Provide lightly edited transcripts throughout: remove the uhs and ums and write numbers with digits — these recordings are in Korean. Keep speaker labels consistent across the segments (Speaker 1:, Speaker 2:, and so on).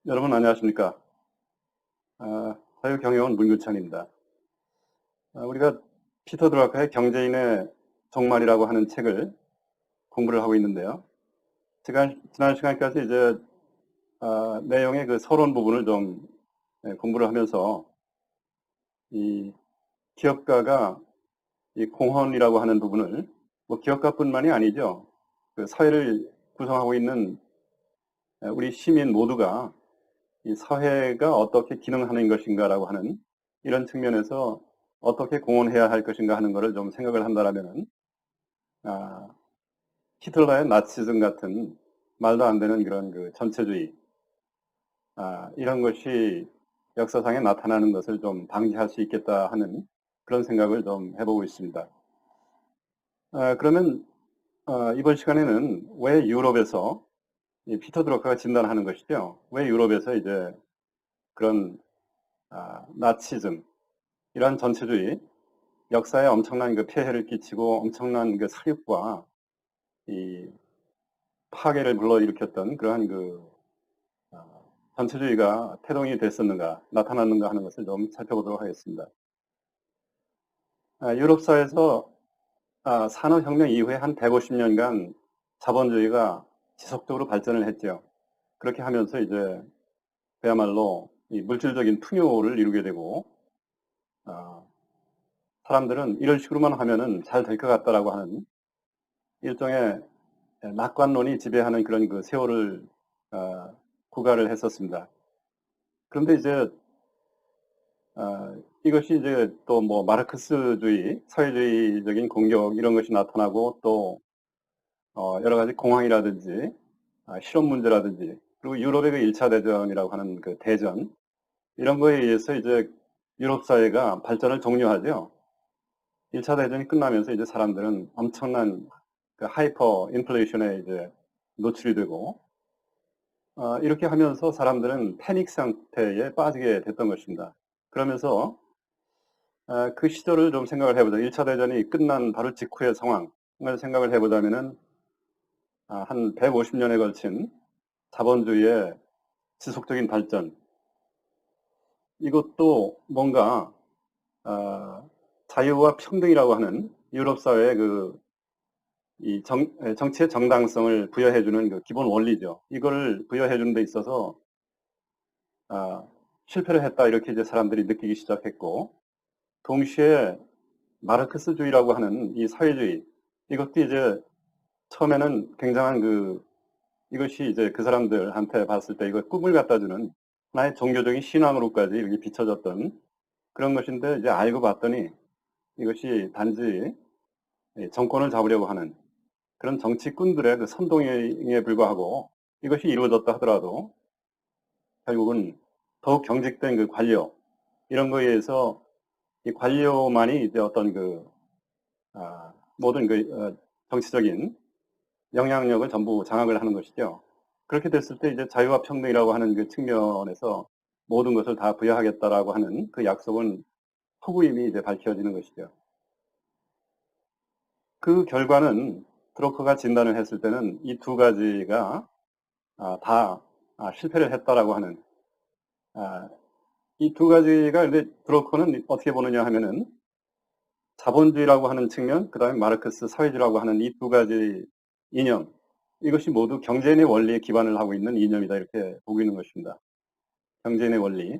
Speaker 1: 여러분 안녕하십니까? 자유경영은 문규찬입니다. 우리가 피터 드라커의 경제인의 종말이라고 하는 책을 공부를 하고 있는데요. 지난 시간까지 이제 내용의 그 서론 부분을 좀 공부를 하면서 이 기업가가 이 공헌이라고 하는 부분을 뭐 기업가뿐만이 아니죠. 그 사회를 구성하고 있는 우리 시민 모두가 이 사회가 어떻게 기능하는 것인가라고 하는 이런 측면에서 어떻게 공헌해야 할 것인가 하는 것을 좀 생각을 한다라면은 아, 히틀러의 나치즘 같은 말도 안 되는 그런 그 전체주의 이런 것이 역사상에 나타나는 것을 좀 방지할 수 있겠다 하는 그런 생각을 좀 해보고 있습니다. 그러면 이번 시간에는 왜 유럽에서 이 피터 드러커가 진단하는 것이죠. 왜 유럽에서 이제 그런 나치즘 이러한 전체주의 역사에 엄청난 그 폐해를 끼치고 엄청난 그 사육과 이 파괴를 불러일으켰던 그러한 그 전체주의가 태동이 됐었는가 나타났는가 하는 것을 좀 살펴보도록 하겠습니다. 유럽사에서 산업혁명 이후에 한 150년간 자본주의가 지속적으로 발전을 했죠. 그렇게 하면서 이제 그야말로 이 물질적인 풍요를 이루게 되고 사람들은 이런 식으로만 하면은 잘 될 것 같다라고 하는 일종의 낙관론이 지배하는 그런 그 세월을 구가를 했었습니다. 그런데 이제 이것이 이제 또 뭐 마르크스주의, 사회주의적인 공격 이런 것이 나타나고 또 여러 가지 공황이라든지 실업 문제라든지 그리고 유럽의 그 1차 대전이라고 하는 그 대전 이런 거에 의해서 이제 유럽 사회가 발전을 종료하죠. 1차 대전이 끝나면서 이제 사람들은 엄청난 그 하이퍼 인플레이션에 이제 노출이 되고 이렇게 하면서 사람들은 패닉 상태에 빠지게 됐던 것입니다. 그러면서 그 시절을 좀 생각을 해보자. 1차 대전이 끝난 바로 직후의 상황을 생각을 해보자면은 한 150년에 걸친 자본주의의 지속적인 발전 이것도 뭔가 자유와 평등이라고 하는 유럽 사회의 그 이 정치의 정당성을 부여해주는 그 기본 원리죠. 이거를 부여해주는 데 있어서 아, 실패를 했다 이렇게 이제 사람들이 느끼기 시작했고 동시에 마르크스주의라고 하는 이 사회주의 이것도 이제 처음에는 굉장한 그 이것이 이제 그 사람들한테 봤을 때 이거 꿈을 갖다 주는 하나의 종교적인 신앙으로까지 이렇게 비춰졌던 그런 것인데 이제 알고 봤더니 이것이 단지 정권을 잡으려고 하는 그런 정치꾼들의 그 선동에 불과하고 이것이 이루어졌다 하더라도 결국은 더욱 경직된 그 관료 이런 거에 의해서 이 관료만이 이제 어떤 그 모든 그 정치적인 영향력을 전부 장악을 하는 것이죠. 그렇게 됐을 때 이제 자유와 평등이라고 하는 그 측면에서 모든 것을 다 부여하겠다라고 하는 그 약속은 허구임이 이제 밝혀지는 것이죠. 그 결과는 드로커가 진단을 했을 때는 이 두 가지가 다 실패를 했다라고 하는 이 두 가지가 근데 드로커는 어떻게 보느냐 하면은 자본주의라고 하는 측면, 그 다음에 마르크스 사회주의라고 하는 이 두 가지 이념, 이것이 모두 경제인의 원리에 기반을 하고 있는 이념이다 이렇게 보고 있는 것입니다. 경제인의 원리,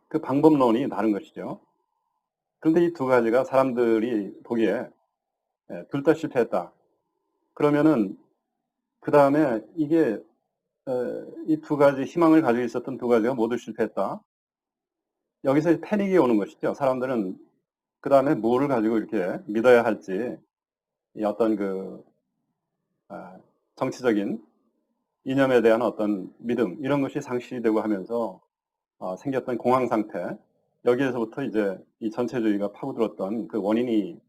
Speaker 1: 그 방법론이 다른 것이죠. 그런데 이 두 가지가 사람들이 보기에 둘 다 실패했다. 그러면은 그 다음에 이게 이 두 가지 희망을 가지고 있었던 두 가지가 모두 실패했다. 여기서 패닉이 오는 것이죠. 사람들은 그 다음에 뭐를 가지고 이렇게 믿어야 할지 이 어떤 그 정치적인 이념에 대한 어떤 믿음 이런 것이 상실이 되고 하면서 생겼던 공황 상태 여기에서부터 이제 이 전체주의가 파고들었던 그 원인이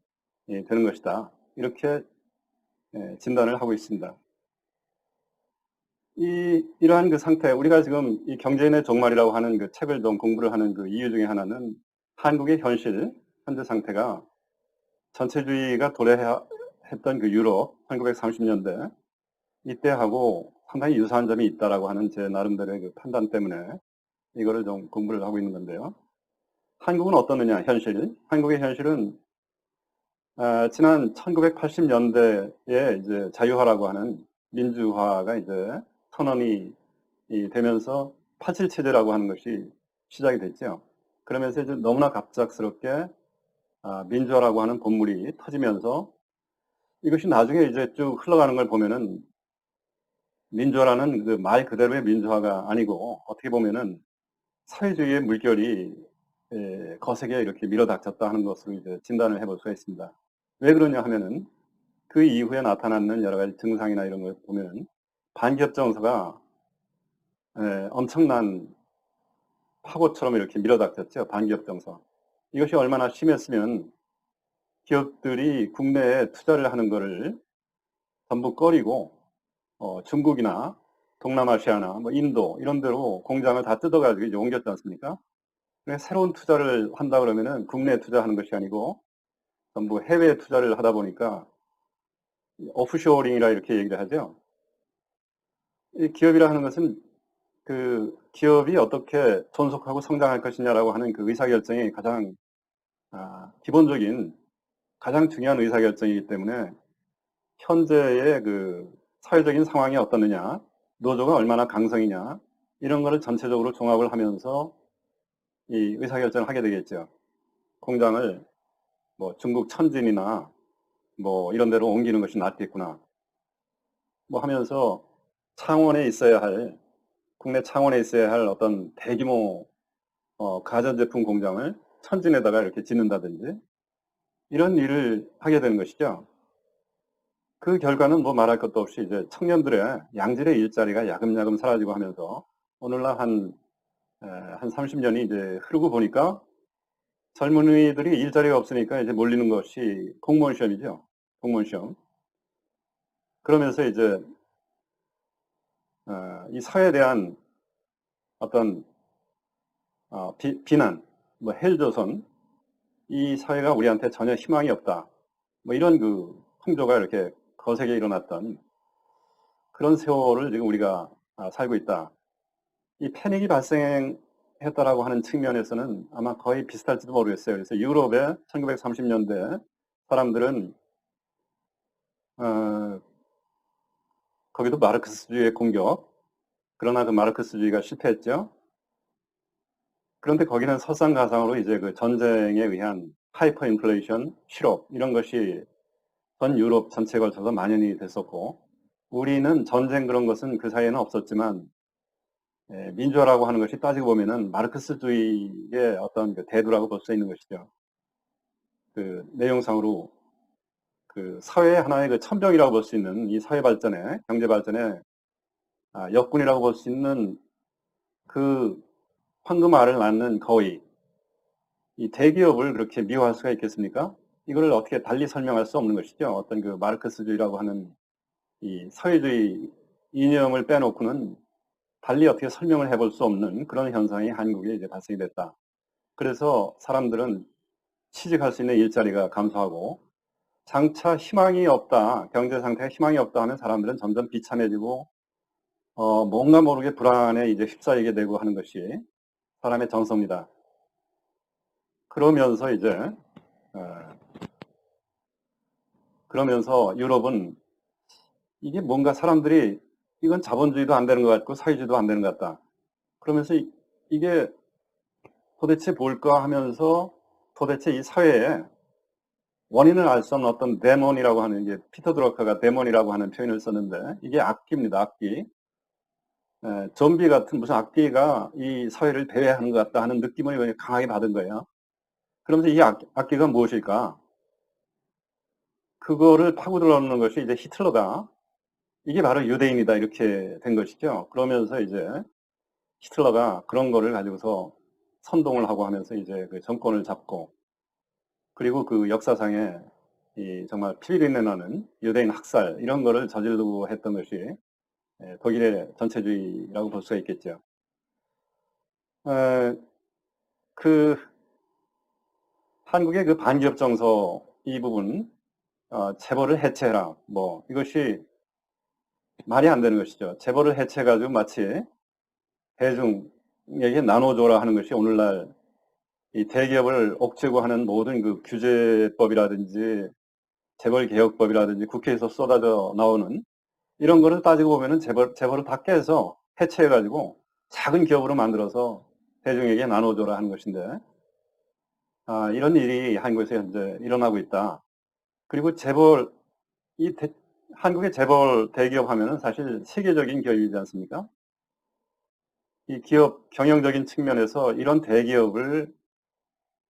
Speaker 1: 되는 것이다. 이렇게 진단을 하고 있습니다. 이러한 그 상태, 우리가 지금 이 경제인의 종말이라고 하는 그 책을 좀 공부를 하는 그 이유 중에 하나는 한국의 현실, 현재 상태가 전체주의가 도래했던 그 유럽, 1930년대, 이때하고 상당히 유사한 점이 있다라고 하는 제 나름대로의 그 판단 때문에 이거를 좀 공부를 하고 있는 건데요. 한국은 어떻느냐, 현실. 한국의 현실은 지난 1980년대에 이제 자유화라고 하는 민주화가 이제 선언이 되면서 87 체제라고 하는 것이 시작이 됐죠. 그러면서 이제 너무나 갑작스럽게 민주화라고 하는 본물이 터지면서 이것이 나중에 이제 쭉 흘러가는 걸 보면은 민주화라는 그 말 그대로의 민주화가 아니고 어떻게 보면은 사회주의의 물결이 거세게 이렇게 밀어닥쳤다 하는 것으로 이제 진단을 해볼 수가 있습니다. 왜 그러냐 하면은 그 이후에 나타나는 여러 가지 증상이나 이런 걸 보면은 반기업 정서가 엄청난 파고처럼 이렇게 밀어닥쳤죠. 반기업 정서. 이것이 얼마나 심했으면 기업들이 국내에 투자를 하는 거를 전부 꺼리고 중국이나 동남아시아나 뭐 인도 이런 데로 공장을 다 뜯어가지고 이제 옮겼지 않습니까? 그래서 새로운 투자를 한다 그러면은 국내에 투자하는 것이 아니고 전부 해외에 투자를 하다 보니까 오프쇼어링이라 이렇게 얘기를 하죠. 이 기업이라 하는 것은 그 기업이 어떻게 존속하고 성장할 것이냐라고 하는 그 의사결정이 가장 기본적인 가장 중요한 의사결정이기 때문에 현재의 그 사회적인 상황이 어떻느냐, 노조가 얼마나 강성이냐 이런 거를 전체적으로 종합을 하면서 이 의사결정을 하게 되겠죠. 공장을 뭐 중국 천진이나 뭐 이런 데로 옮기는 것이 낫겠구나. 뭐 하면서 창원에 있어야 할 국내 창원에 있어야 할 어떤 대규모 가전제품 공장을 천진에다가 이렇게 짓는다든지 이런 일을 하게 되는 것이죠. 그 결과는 뭐 말할 것도 없이 이제 청년들의 양질의 일자리가 야금야금 사라지고 하면서 오늘날 한 30년이 이제 흐르고 보니까 젊은이들이 일자리가 없으니까 이제 몰리는 것이 공무원 시험이죠. 공무원 시험. 그러면서 이제 이 사회에 대한 어떤 비난, 뭐 헬조선, 이 사회가 우리한테 전혀 희망이 없다. 뭐 이런 그 풍조가 이렇게 거세게 일어났던 그런 세월을 지금 우리가 살고 있다. 이 패닉이 발생했다라고 하는 측면에서는 아마 거의 비슷할지도 모르겠어요. 그래서 유럽의 1930년대 사람들은 어, 거기도 마르크스주의의 공격, 그러나 그 마르크스주의가 실패했죠. 그런데 거기는 설상가상으로 이제 그 전쟁에 의한 하이퍼 인플레이션, 실업 이런 것이 전 유럽 전체에 걸쳐서 만연이 됐었고 우리는 전쟁 그런 것은 그 사이에는 없었지만 민주화라고 하는 것이 따지고 보면은 마르크스주의의 어떤 그 대두라고 볼 수 있는 것이죠. 그 내용상으로 그 사회의 하나의 그 천병이라고 볼 수 있는 이 사회 발전에 경제 발전에 역군이라고 볼 수 있는 그 황금알을 낳는 거위 이 대기업을 그렇게 미워할 수가 있겠습니까? 이거를 어떻게 달리 설명할 수 없는 것이죠. 어떤 그 마르크스주의라고 하는 이 사회주의 이념을 빼놓고는 달리 어떻게 설명을 해볼 수 없는 그런 현상이 한국에 이제 발생이 됐다. 그래서 사람들은 취직할 수 있는 일자리가 감소하고 장차 희망이 없다, 경제 상태에 희망이 없다 하면 사람들은 점점 비참해지고 뭔가 모르게 불안에 이제 휩싸이게 되고 하는 것이 사람의 정서입니다. 그러면서 이제 그러면서 유럽은 이게 뭔가 사람들이 이건 자본주의도 안 되는 것 같고 사회주의도 안 되는 것 같다. 그러면서 이게 도대체 뭘까 하면서 도대체 이 사회에 원인을 알 수 없는 어떤 데몬이라고 하는 게 피터 드러커가 데몬이라고 하는 표현을 썼는데 이게 악기입니다. 악기. 좀비 같은 무슨 악기가 이 사회를 배회하는 것 같다 하는 느낌을 강하게 받은 거예요. 그러면서 이 악기가 무엇일까? 그거를 파고들어놓는 것이 이제 히틀러가 이게 바로 유대인이다 이렇게 된 것이죠. 그러면서 이제 히틀러가 그런 거를 가지고서 선동을 하고 하면서 이제 그 정권을 잡고 그리고 그 역사상에 이 정말 피비린내 나는 유대인 학살 이런 거를 저지르고 했던 것이 독일의 전체주의라고 볼 수가 있겠죠. 에, 그 한국의 그 반기업 정서 이 부분 체벌을 해체해라 뭐 이것이 말이 안 되는 것이죠. 재벌을 해체해가지고 마치 대중에게 나눠줘라 하는 것이 오늘날 이 대기업을 억제고 하는 모든 그 규제법이라든지 재벌개혁법이라든지 국회에서 쏟아져 나오는 이런 거를 따지고 보면은 재벌을 다 깨서 해체해가지고 작은 기업으로 만들어서 대중에게 나눠줘라 하는 것인데, 이런 일이 한국에서 현재 일어나고 있다. 그리고 이 한국의 재벌 대기업 하면은 사실 세계적인 기업이지 않습니까? 이 기업 경영적인 측면에서 이런 대기업을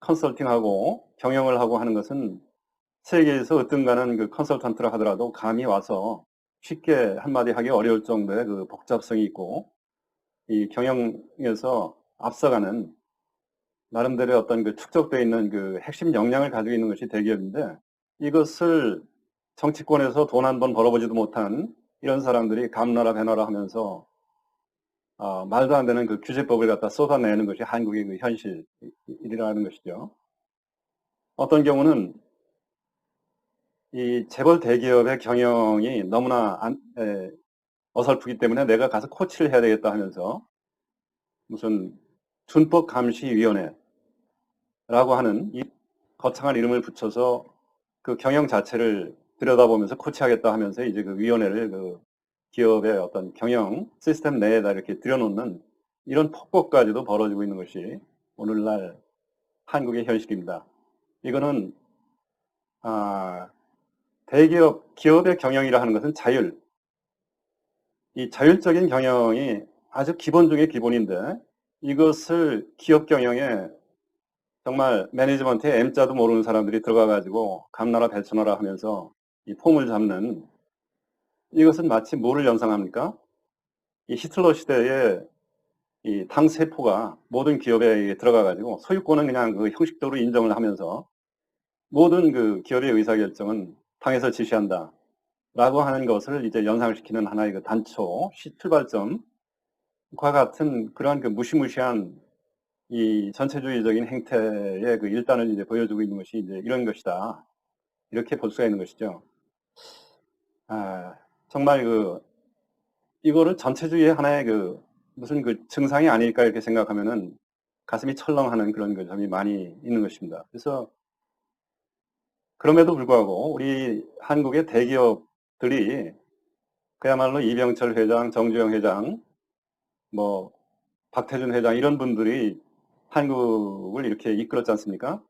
Speaker 1: 컨설팅하고 경영을 하고 하는 것은 세계에서 어떤가는 그 컨설턴트라 하더라도 감히 와서 쉽게 한마디 하기 어려울 정도의 그 복잡성이 있고 이 경영에서 앞서가는 나름대로 어떤 그 축적되어 있는 그 핵심 역량을 가지고 있는 것이 대기업인데, 이것을 정치권에서 돈 한 번 벌어보지도 못한 이런 사람들이 감나라 배나라 하면서 말도 안 되는 그 규제법을 갖다 쏟아내는 것이 한국의 그 현실이라는 것이죠. 어떤 경우는 이 재벌 대기업의 경영이 너무나 어설프기 때문에 내가 가서 코치를 해야 되겠다 하면서 무슨 준법감시위원회라고 하는 이 거창한 이름을 붙여서 그 경영 자체를 들여다보면서 코치하겠다 하면서 이제 그 위원회를 그 기업의 어떤 경영 시스템 내에다 이렇게 들여놓는 이런 폭거까지도 벌어지고 있는 것이 오늘날 한국의 현실입니다. 이거는 기업의 경영이라 하는 것은 이 자율적인 경영이 아주 기본 중의 기본인데, 이것을 기업 경영에 정말 매니지먼트에 M자도 모르는 사람들이 들어가가지고 감나라 배추나라 하면서 이 폼을 잡는, 이것은 마치 뭐를 연상합니까? 이 히틀러 시대에 이 당 세포가 모든 기업에 들어가가지고 소유권은 그냥 그 형식적으로 인정을 하면서 모든 그 기업의 의사결정은 당에서 지시한다 라고 하는 것을 이제 연상시키는 하나의 그 단초, 출발점과 같은 그러한 그 무시무시한 이 전체주의적인 행태의 그 일단을 이제 보여주고 있는 것이 이제 이런 것이다. 이렇게 볼 수가 있는 것이죠. 정말 이거를 전체주의의 하나의 무슨 그 증상이 아닐까 이렇게 생각하면은 가슴이 철렁하는 그런 그 점이 많이 있는 것입니다. 그래서 그럼에도 불구하고 우리 한국의 대기업들이 그야말로 이병철 회장, 정주영 회장, 뭐 박태준 회장 이런 분들이 한국을 이렇게 이끌었지 않습니까?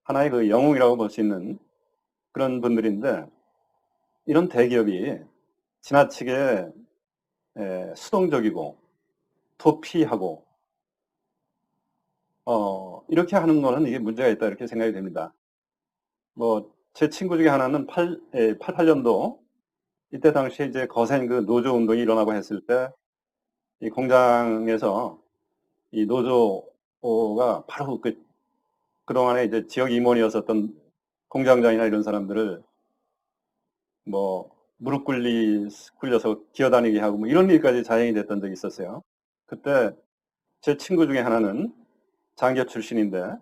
Speaker 1: 하나의 그 영웅이라고 볼 수 있는 그런 분들인데, 이런 대기업이 지나치게 수동적이고 도피하고 이렇게 하는 거는 이게 문제가 있다 이렇게 생각이 됩니다. 뭐 제 친구 중에 하나는 88년도 이때 당시에 이제 거센 그 노조 운동이 일어나고 했을 때 이 공장에서 이 노조가 바로 그동안에 이제 지역 임원이었었던 공장장이나 이런 사람들을 뭐 무릎 꿇려서 기어다니게 하고 뭐 이런 일까지 자행이 됐던 적이 있었어요. 그때 제 친구 중에 하나는 장교 출신인데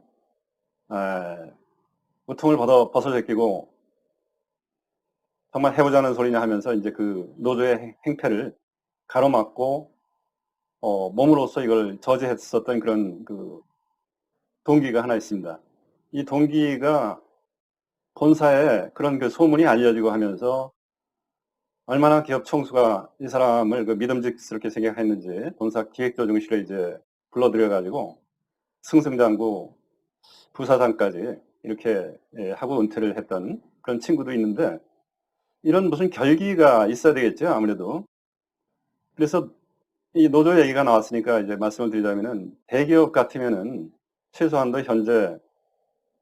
Speaker 1: 우통을 벗어 제끼고 정말 해보자는 소리냐 하면서 이제 그 노조의 행태를 가로막고 몸으로써 이걸 저지했었던 그런 그 동기가 하나 있습니다. 이 동기가 본사에 그런 그 소문이 알려지고 하면서 얼마나 기업 총수가 이 사람을 그 믿음직스럽게 생각했는지 본사 기획조정실에 이제 불러들여가지고 승승장구 부사장까지 이렇게 하고 은퇴를 했던 그런 친구도 있는데, 이런 무슨 결기가 있어야 되겠죠, 아무래도. 그래서 이 노조 얘기가 나왔으니까 이제 말씀을 드리자면은 대기업 같으면은 최소한도 현재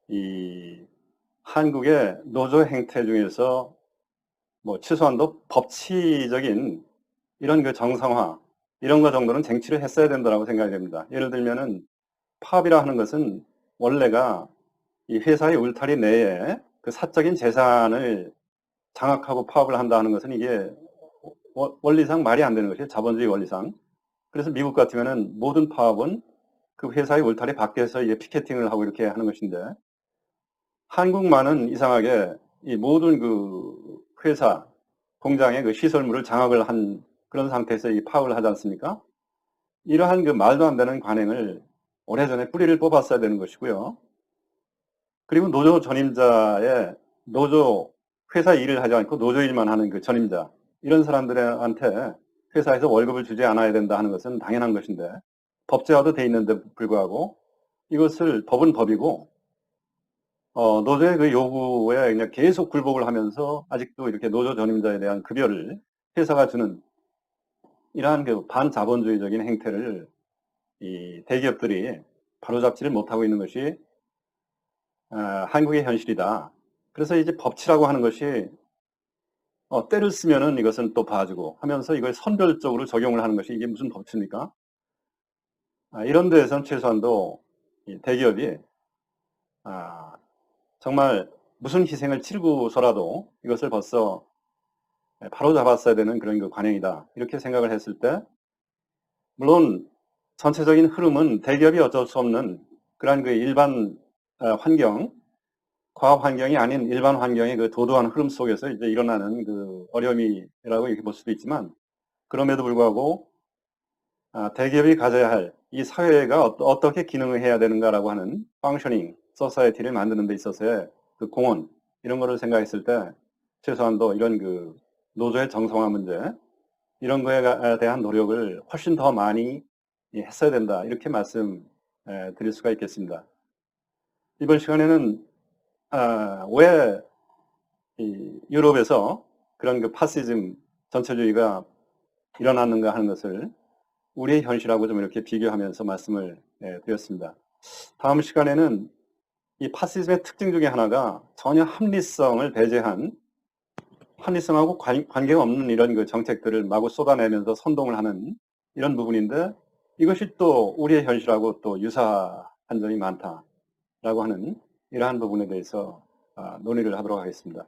Speaker 1: 이 한국의 노조 행태 중에서 뭐 최소한도 법치적인 이런 그 정상화 이런 거 정도는 쟁취를 했어야 된다고 생각이 됩니다. 예를 들면은 파업이라 하는 것은 원래가 이 회사의 울타리 내에 그 사적인 재산을 장악하고 파업을 한다 하는 것은 이게 원리상 말이 안 되는 것이에요. 자본주의 원리상. 그래서 미국 같으면은 모든 파업은 그 회사의 울타리 밖에서 이게 피켓팅을 하고 이렇게 하는 것인데, 한국만은 이상하게 이 모든 그 회사 공장의 그 시설물을 장악을 한 그런 상태에서 이 파업을 하지 않습니까? 이러한 그 말도 안 되는 관행을 오래전에 뿌리를 뽑았어야 되는 것이고요. 그리고 노조 전임자의 노조 회사 일을 하지 않고 노조 일만 하는 그 전임자 이런 사람들한테 회사에서 월급을 주지 않아야 된다 하는 것은 당연한 것인데 법제화도 돼 있는데 불구하고 이것을 법은 법이고 노조의 그 요구에 그냥 계속 굴복을 하면서 아직도 이렇게 노조 전임자에 대한 급여를 회사가 주는 이러한 그 반자본주의적인 행태를 이 대기업들이 바로잡지를 못하고 있는 것이 한국의 현실이다. 그래서 이제 법치라고 하는 것이 때를 쓰면은 이것은 또 봐주고 하면서 이걸 선별적으로 적용을 하는 것이 이게 무슨 법치입니까? 이런 데에선 최소한도 이 대기업이 정말 무슨 희생을 치르고서라도 이것을 벌써 바로 잡았어야 되는 그런 그 관행이다. 이렇게 생각을 했을 때 물론 전체적인 흐름은 대기업이 어쩔 수 없는 그러한 그 일반 환경, 과학 환경이 아닌 일반 환경의 그 도도한 흐름 속에서 이제 일어나는 그 어려움이라고 이렇게 볼 수도 있지만 그럼에도 불구하고 대기업이 가져야 할 이 사회가 어떻게 기능을 해야 되는가라고 하는 펑셔닝 소사이티를 만드는 데 있어서의 그 공헌 이런 거를 생각했을 때 최소한도 이런 그 노조의 정성화 문제 이런 거에 대한 노력을 훨씬 더 많이 했어야 된다 이렇게 말씀 드릴 수가 있겠습니다. 이번 시간에는 왜 이 유럽에서 그런 그 파시즘 전체주의가 일어났는가 하는 것을 우리의 현실하고 좀 이렇게 비교하면서 말씀을 드렸습니다. 다음 시간에는 이 파시즘의 특징 중에 하나가 전혀 합리성을 배제한 합리성하고 관계가 없는 이런 그 정책들을 마구 쏟아내면서 선동을 하는 이런 부분인데 이것이 또 우리의 현실하고 또 유사한 점이 많다라고 하는 이러한 부분에 대해서 논의를 하도록 하겠습니다.